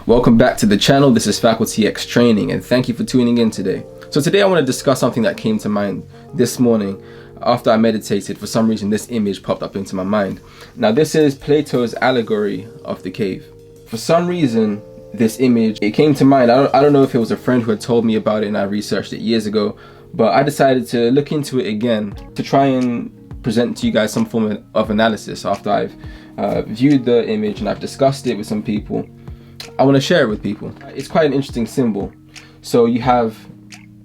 Welcome back to the channel. This is Faculty X Training, and thank you for tuning in today. So today I want to discuss something that came to mind this morning. After I meditated, for some reason this image popped up into my mind. Now this is Plato's Allegory of the cave. For some reason this image, it came to mind. I don't know if it was a friend who had told me about it and I researched it years ago, but I decided to look into it again to try and present to you guys some form of analysis after I've viewed the image and I've discussed it with some people. I want to share it with people. It's quite an interesting symbol. So you have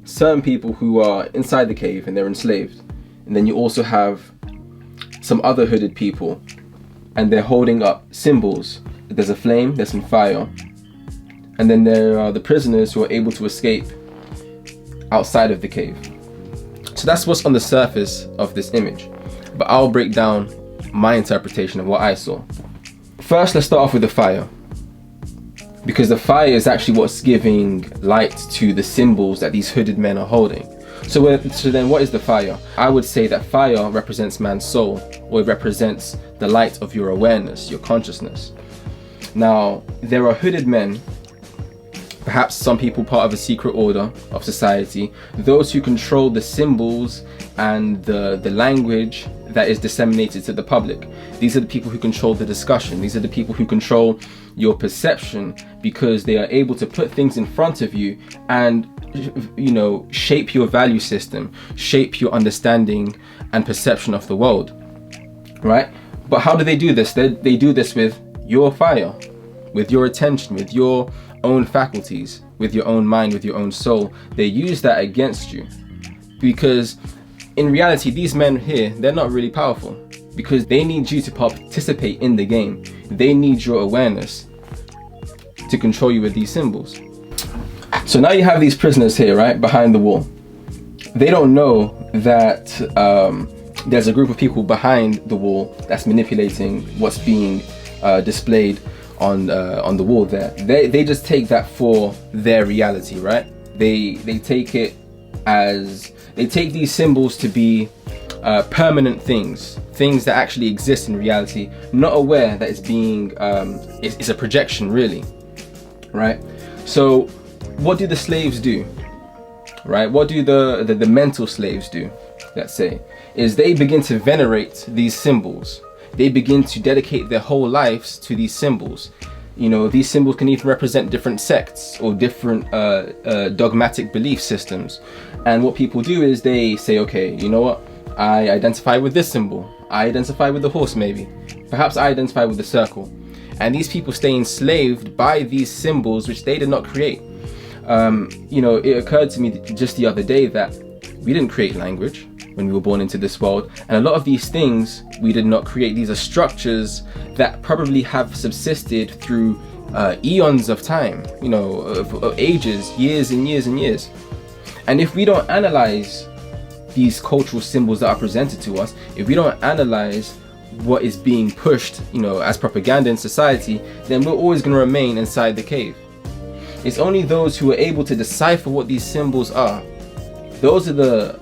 certain people who are inside the cave and they're enslaved, and then you also have some other hooded people and they're holding up symbols. There's a flame, there's some fire, and then there are the prisoners who are able to escape outside of the cave. So that's what's on the surface of this image, but I'll break down my interpretation of what I saw. First, let's start off with the fire, because the fire is actually what's giving light to the symbols that these hooded men are holding. So then what is the fire? I would say that fire represents man's soul, or it represents the light of your awareness, your consciousness. Now, there are hooded men, perhaps some people part of a secret order of society, those who control the symbols and the language that is disseminated to the public. These are the people who control the discussion. These are the people who control your perception, because they are able to put things in front of you and, you know, shape your value system, shape your understanding and perception of the world, right? But how do they do this? They do this with your fire, with your attention, with your own faculties, with your own mind, with your own soul. They use that against you, because in reality these men here, they're not really powerful, because they need you to participate in the game. They need your awareness to control you with these symbols. So now you have these prisoners here, right, behind the wall. They don't know that there's a group of people behind the wall that's manipulating what's being displayed on the wall there. They just take that for their reality, right? They take it as, they take these symbols to be permanent things that actually exist in reality, not aware that it's being it's a projection, really, right? So what do the slaves do, right? What do the mental slaves do, let's say, is they begin to venerate these symbols. They begin to dedicate their whole lives to these symbols. You know, these symbols can even represent different sects or different dogmatic belief systems. And what people do is they say, okay, you know what? I identify with this symbol. I identify with the horse, maybe. Perhaps I identify with the circle. And these people stay enslaved by these symbols which they did not create. You know, it occurred to me just the other day that we didn't create language when we were born into this world, and a lot of these things we did not create. These are structures that probably have subsisted through eons of time, you know, of ages, years and years and years. And if we don't analyze these cultural symbols that are presented to us, if we don't analyze what is being pushed, you know, as propaganda in society, then we're always going to remain inside the cave. It's only those who are able to decipher what these symbols are. Those are the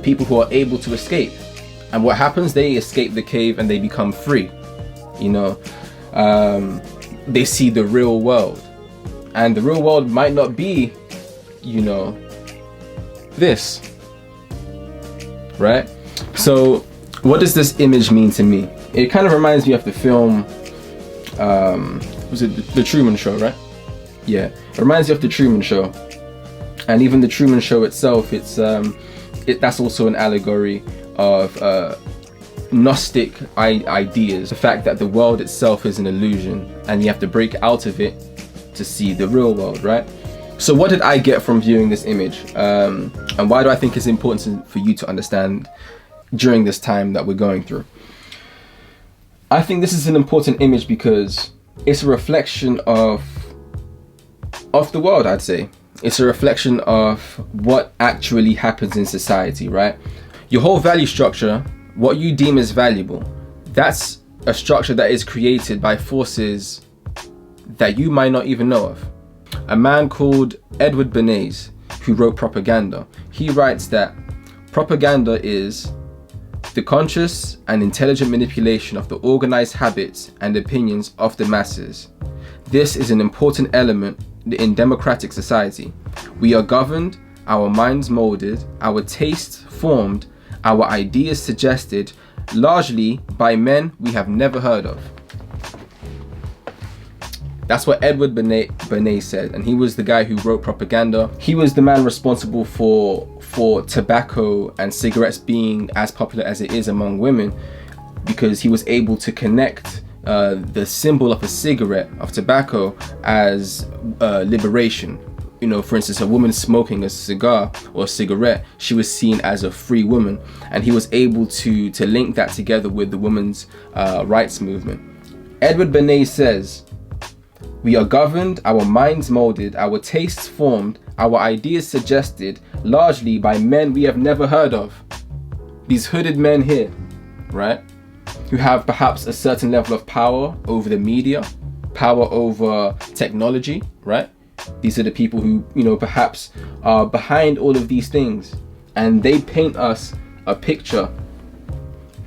people who are able to escape. And what happens? They escape the cave and they become free. You know, they see the real world, and the real world might not be, you know, this, right? So what does this image mean to me? It kind of reminds me of the film, was it The Truman Show, right? Yeah, it reminds me of The Truman Show. And even The Truman Show itself, that's also an allegory of Gnostic ideas. The fact that the world itself is an illusion and you have to break out of it to see the real world, right? So what did I get from viewing this image? And why do I think it's important for you to understand during this time that we're going through? I think this is an important image because it's a reflection of the world, I'd say. It's a reflection of what actually happens in society, right? Your whole value structure, what you deem as valuable, that's a structure that is created by forces that you might not even know of. A man called Edward Bernays, who wrote Propaganda, he writes that propaganda is the conscious and intelligent manipulation of the organized habits and opinions of the masses This is an important element in democratic society. We are governed, our minds molded, our tastes formed, our ideas suggested, largely by men we have never heard of. That's what Edward Bernays said, and he was the guy who wrote Propaganda. He was the man responsible for tobacco and cigarettes being as popular as it is among women, because he was able to connect the symbol of a cigarette, of tobacco, as liberation. You know, for instance, a woman smoking a cigar or a cigarette, she was seen as a free woman, and he was able to link that together with the women's rights movement. Edward Bernays says, "We are governed, our minds molded, our tastes formed, our ideas suggested, largely by men we have never heard of." These hooded men here, right? Who have perhaps a certain level of power over the media, power over technology, right? These are the people who, you know, perhaps are behind all of these things, and they paint us a picture,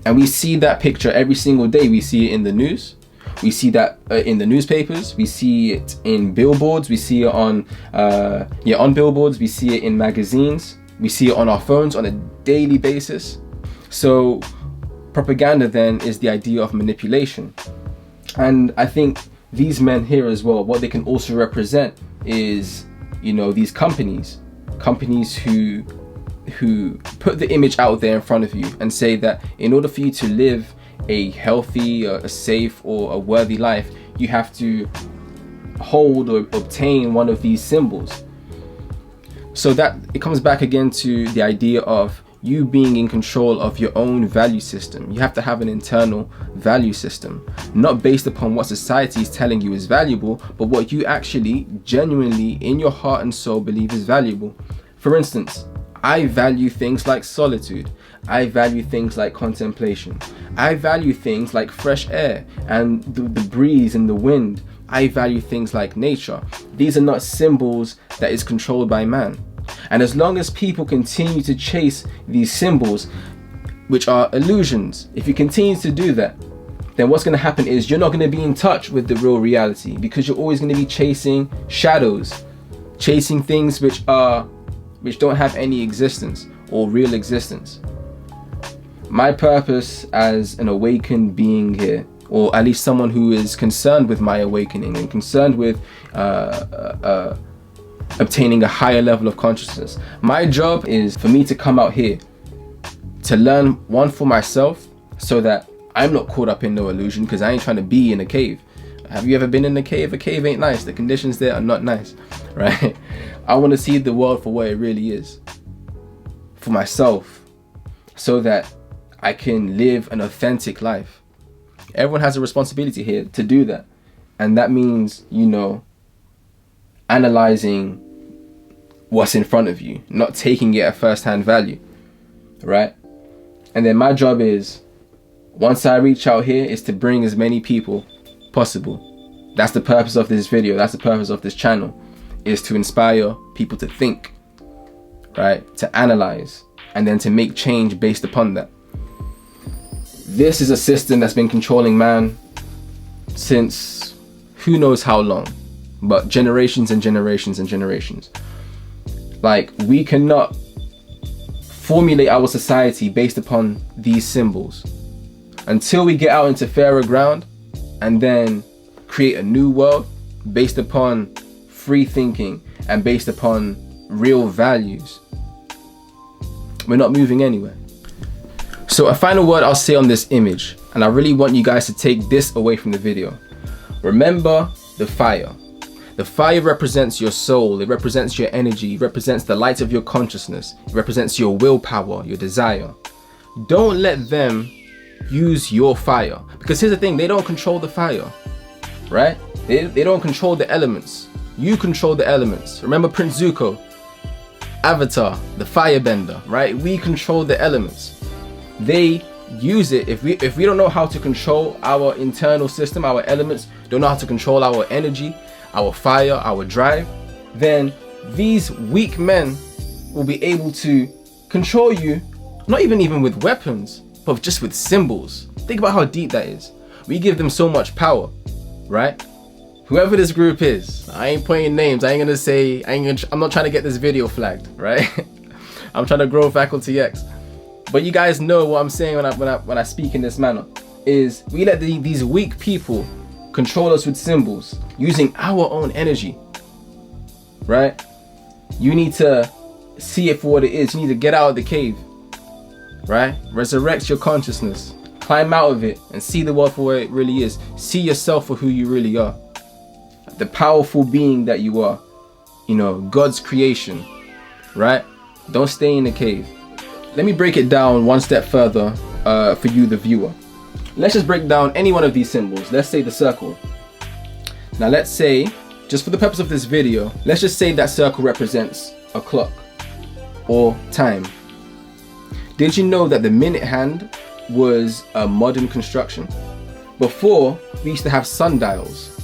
and we see that picture every single day. We see it in the news. We see that in the newspapers. We see it in billboards. We see it on billboards. We see it in magazines. We see it on our phones on a daily basis. So propaganda then is the idea of manipulation. And I think these men here as well, what they can also represent is, you know, these companies who put the image out there in front of you and say that in order for you to live a healthy, a safe, or a worthy life, you have to hold or obtain one of these symbols. So that it comes back again to the idea of you being in control of your own value system. You have to have an internal value system, not based upon what society is telling you is valuable, but what you actually genuinely in your heart and soul believe is valuable. For instance, I value things like solitude. I value things like contemplation. I value things like fresh air and the breeze and the wind. I value things like nature. These are not symbols that is controlled by man. And as long as people continue to chase these symbols, which are illusions, if you continue to do that, then what's going to happen is you're not going to be in touch with the real reality, because you're always going to be chasing shadows, chasing things which don't have any existence or real existence. My purpose as an awakened being here, or at least someone who is concerned with my awakening and concerned with obtaining a higher level of consciousness, my job is for me to come out here to learn one for myself, so that I'm not caught up in no illusion, because I ain't trying to be in a cave. Have you ever been in a cave? A cave ain't nice. The conditions there are not nice, right? I want to see the world for what it really is, for myself, so that I can live an authentic life. Everyone has a responsibility here to do that. And that means, you know, analyzing what's in front of you, not taking it at first-hand value, right? And then my job is, once I reach out here, is to bring as many people possible. That's the purpose of this video. That's the purpose of this channel, is to inspire people to think, right? To analyze, and then to make change based upon that. This is a system that's been controlling man since who knows how long, but generations and generations and generations. Like, we cannot formulate our society based upon these symbols until we get out into fairer ground and then create a new world based upon free thinking and based upon real values. We're not moving anywhere. So a final word I'll say on this image, and I really want you guys to take this away from the video. Remember the fire. The fire represents your soul, it represents your energy, it represents the light of your consciousness, it represents your willpower, your desire. Don't let them use your fire, because here's the thing, they don't control the fire, right? They don't control the elements. You control the elements. Remember Prince Zuko, Avatar, the firebender, right? We control the elements. They use it. If we don't know how to control our internal system, our elements, don't know how to control our energy, our fire, our drive, then these weak men will be able to control you, not even with weapons, but just with symbols. Think about how deep that is. We give them so much power, right? whoever this group is, I ain't pointing names. I'm not trying to get this video flagged, right? I'm trying to grow Faculty X. But you guys know what I'm saying when I speak in this manner, is we let these weak people control us with symbols using our own energy, right? You need to see it for what it is. You need to get out of the cave, right? Resurrect your consciousness, climb out of it and see the world for what it really is. See yourself for who you really are, the powerful being that you are, you know, God's creation, right? Don't stay in the cave. Let me break it down one step further for you, the viewer. Let's just break down any one of these symbols. Let's say the circle. Now let's say, just for the purpose of this video, let's just say that circle represents a clock or time. Did you know that the minute hand was a modern construction? Before, we used to have sundials,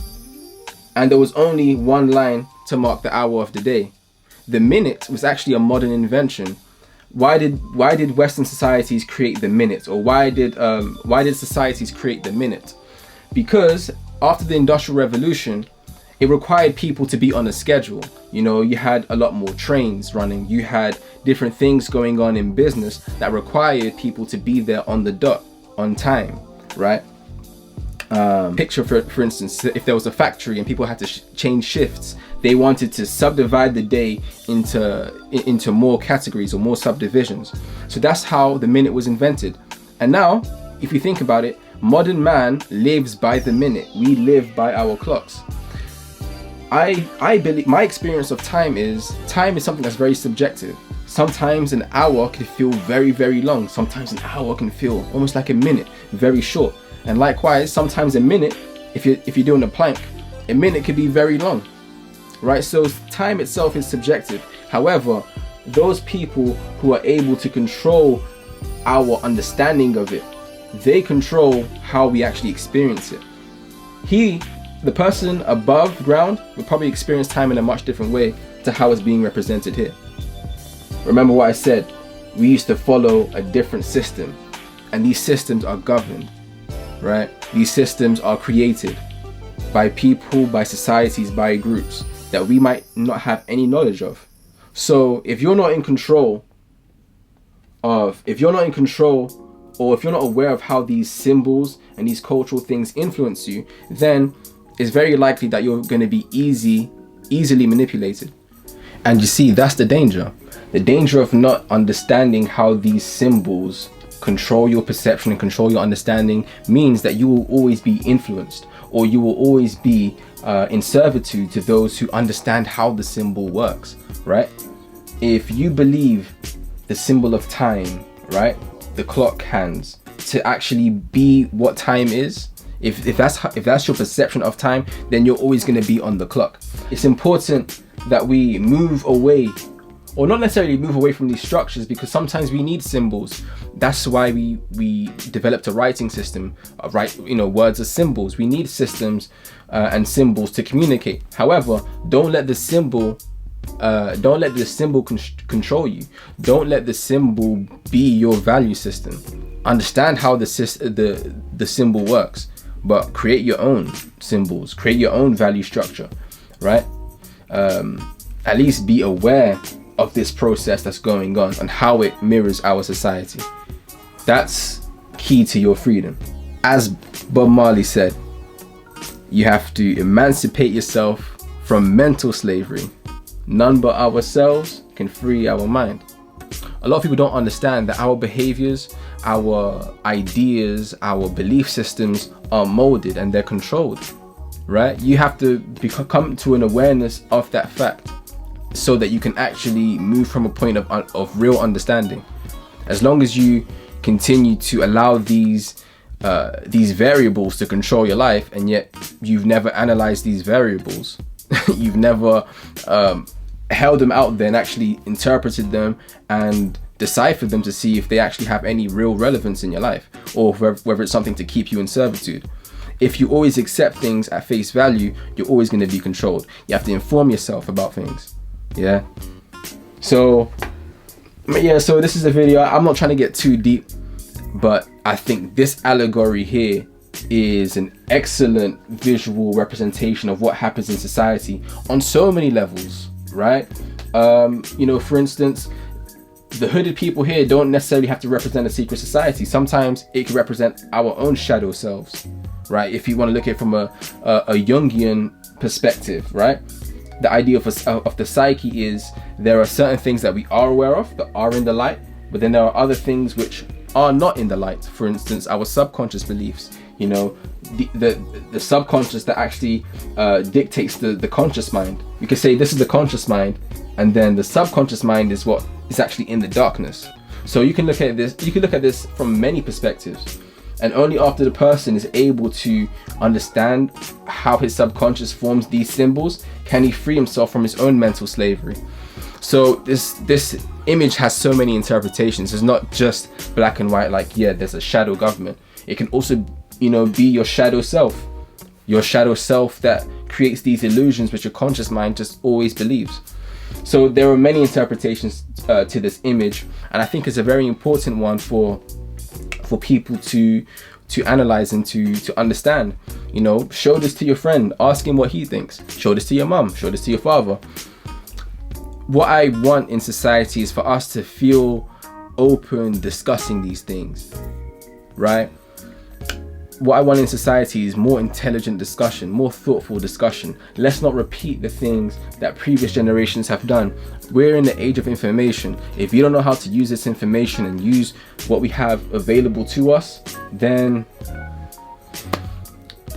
and there was only one line to mark the hour of the day. The minute was actually a modern invention. Why did Western societies create the minute, or why did societies create the minute? Because after the Industrial Revolution, it required people to be on a schedule. You know, you had a lot more trains running, you had different things going on in business that required people to be there on the dot, on time, right? Picture for instance, if there was a factory and people had to change shifts, they wanted to subdivide the day into more categories or more subdivisions. So that's how the minute was invented. And now, if you think about it, modern man lives by the minute. We live by our clocks. I believe, my experience of time is something that's very subjective. Sometimes an hour can feel very, very long. Sometimes an hour can feel almost like a minute, very short. And likewise, sometimes a minute, if you're doing a plank, a minute could be very long, right? So time itself is subjective. However, those people who are able to control our understanding of it, they control how we actually experience it. The person above ground would probably experience time in a much different way to how it's being represented here. Remember what I said, we used to follow a different system, and these systems are governed, right? These systems are created by people, by societies, by groups that we might not have any knowledge of. So if you're not in control, or if you're not aware of how these symbols and these cultural things influence you, then it's very likely that you're going to be easily manipulated. And you see, that's the danger. The danger of not understanding how these symbols control your perception and control your understanding means that you will always be influenced, or you will always be in servitude to those who understand how the symbol works, right? If you believe the symbol of time, right, the clock hands, to actually be what time is, if that's your perception of time, then you're always going to be on the clock. It's important that we move away, or not necessarily move away from these structures, because sometimes we need symbols. That's why we developed a writing system, words as symbols. We need systems and symbols to communicate. However, don't let the symbol control you. Don't let the symbol be your value system. Understand how the symbol works, but create your own symbols, create your own value structure, right? At least be aware of this process that's going on and how it mirrors our society. That's key to your freedom. As Bob Marley said, you have to emancipate yourself from mental slavery. None but ourselves can free our mind. A lot of people don't understand that our behaviors, our ideas, our belief systems are molded and they're controlled, right? You have to come to an awareness of that fact so that you can actually move from a point of real understanding. As long as you continue to allow these variables to control your life, and yet you've never analyzed these variables, you've never held them out there and actually interpreted them and deciphered them to see if they actually have any real relevance in your life, or whether it's something to keep you in servitude. If you always accept things at face value, you're always going to be controlled. You have to inform yourself about things. Yeah. So this is a video. I'm not trying to get too deep, but I think this allegory here is an excellent visual representation of what happens in society on so many levels, right? For instance, the hooded people here don't necessarily have to represent a secret society. Sometimes it can represent our own shadow selves, right? If you want to look at it from a Jungian perspective, right? The idea of the psyche is there are certain things that we are aware of that are in the light, but then there are other things which are not in the light. For instance, our subconscious beliefs, the subconscious that actually dictates the conscious mind. We could say this is the conscious mind, and then the subconscious mind is what is actually in the darkness. So you can look at this from many perspectives, and only after the person is able to understand how his subconscious forms these symbols can he free himself from his own mental slavery. So this image has so many interpretations. It's not just black and white, like, yeah, there's a shadow government. It can also, be your shadow self that creates these illusions which your conscious mind just always believes. So there are many interpretations to this image, and I think it's a very important one for people to analyze and to understand. Show this to your friend, ask him what he thinks. Show this to your mom, show this to your father. What I want in society is for us to feel open discussing these things, right? What I want in society is more intelligent discussion, more thoughtful discussion. Let's not repeat the things that previous generations have done. We're in the age of information. If you don't know how to use this information and use what we have available to us, then,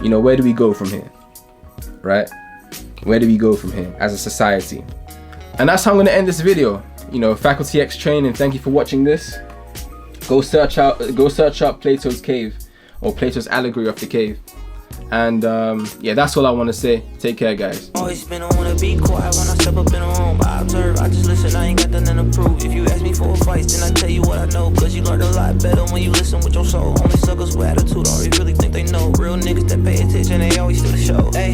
where do we go from here, right? Where do we go from here as a society? And that's how I'm going to end this video. Faculty X training. Thank you for watching this. Go search up Plato's cave, or Plato's allegory of the cave. And that's all I want to say. Take care, guys. Always been on wanna be quiet when I step up in a room. I observe, I just listen, I ain't got nothing to prove. If you ask me for advice, then I tell you what I know. Cause you learn a lot better when you listen with your soul. Only suckers with attitude already really think they know. Real niggas that pay attention, they always do the show. Ay.